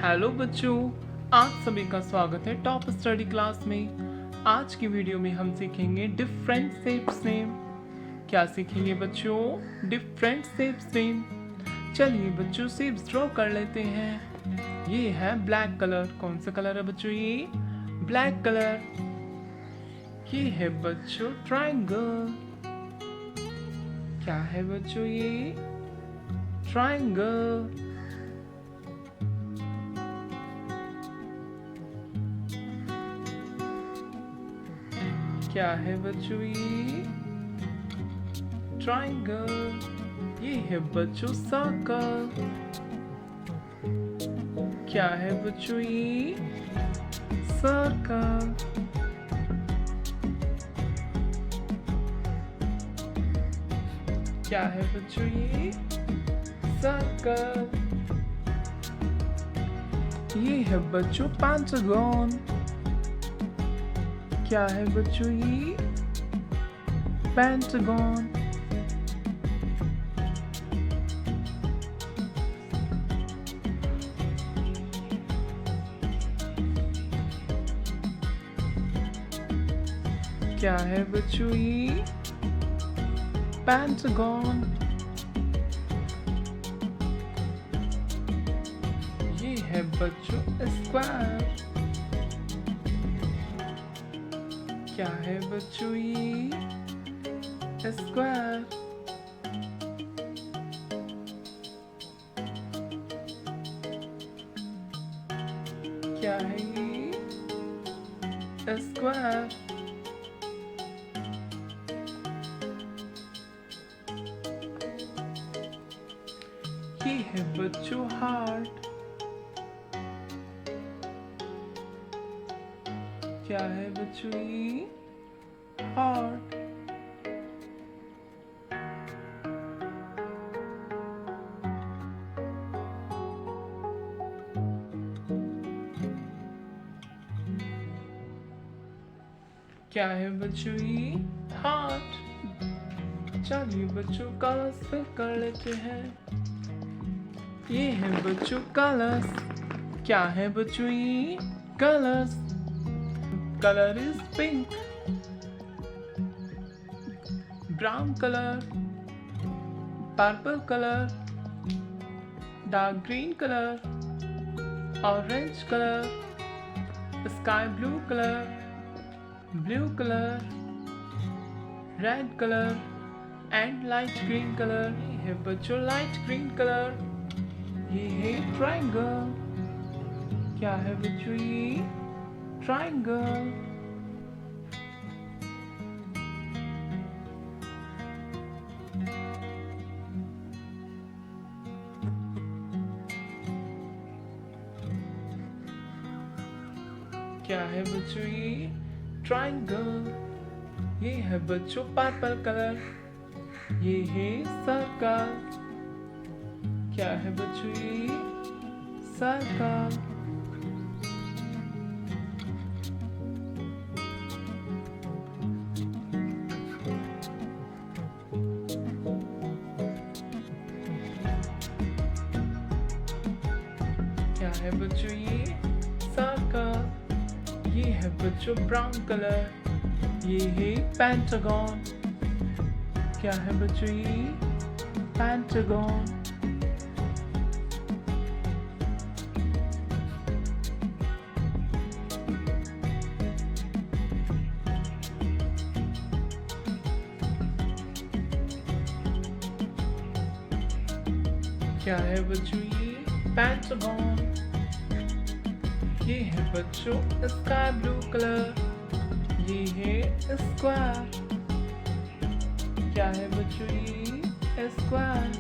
Hello बच्चों, आप सभी का स्वागत है टॉप स्टडी क्लास में। आज की वीडियो में हम सीखेंगे डिफरेंट शेप्स नेम। क्या सीखेंगे बच्चों? Different shapes name. चलिए बच्चों शेप्स ड्रॉ कर लेते हैं। ये है ब्लैक कलर। कौन सा कलर है बच्चों? ये ब्लैक कलर। ये है बच्चों ट्रायंगल। क्या है बच्चों? ये ट्रायंगल। क्या है बच्चों? ये ट्रायंगल। ये है बच्चों सर्कल। क्या है बच्चों? ये सर्कल। क्या है बच्चों? ये सर्कल। ये है बच्चों पेंटागन। क्या है बच्चों? ये पेंटागन। क्या है बच्चों? ये पेंटागन। ये है बच्चों स्क्वायर। क्या है बच्चों? ये स्क्वायर। क्या है? ये स्क्वायर। ये है बच्चों हार्ट। क्या है बच्चों? ये हार्ट। क्या है बच्चों? ये हार्ट। चलिए बच्चों कलर्स फिल कर लेते हैं। ये है बच्चों कलर्स। क्या है बच्चों? ये colours. Colour is pink, brown colour, purple colour, dark green colour, orange colour, sky blue colour, blue colour, red colour and light green colour. ये है बच्चों लाइट ग्रीन कलर। ये है ट्रायंगल। क्या है बच्चों? ये ट्रायंगल। क्या है बच्चों? ये ट्रायंगल। ये है बच्चों पर्पल कलर। ये है सर्कल। क्या है बच्चों? ये सर्कल। क्या है बच्चों? ये सर्कल। ये है बच्चों ब्राउन कलर। ये है पेंटागन। क्या है बच्चों? ये पेंटागन। क्या है बच्चों? ये पेंटागन। ये है बच्चों स्काई ब्लू कलर। ये है स्क्वायर। क्या है बच्चों? ये स्क्वायर।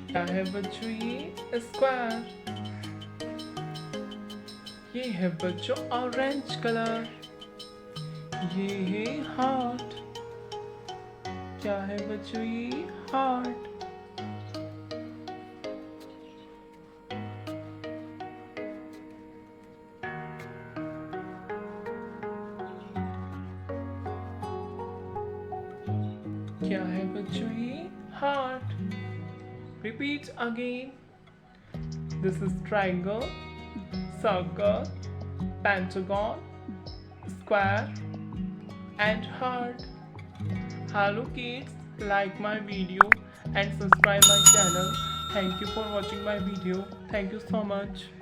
क्या है बच्चों? ये स्क्वायर। ये है बच्चों ऑरेंज कलर। ये है हार्ट। क्या है बच्चों? ये हार्ट। क्या है बच्चों ये? Heart. Repeat again. This is triangle, circle, pentagon, square, and heart. Hello kids, like my video and subscribe my channel. Thank you for watching my video. Thank you so much.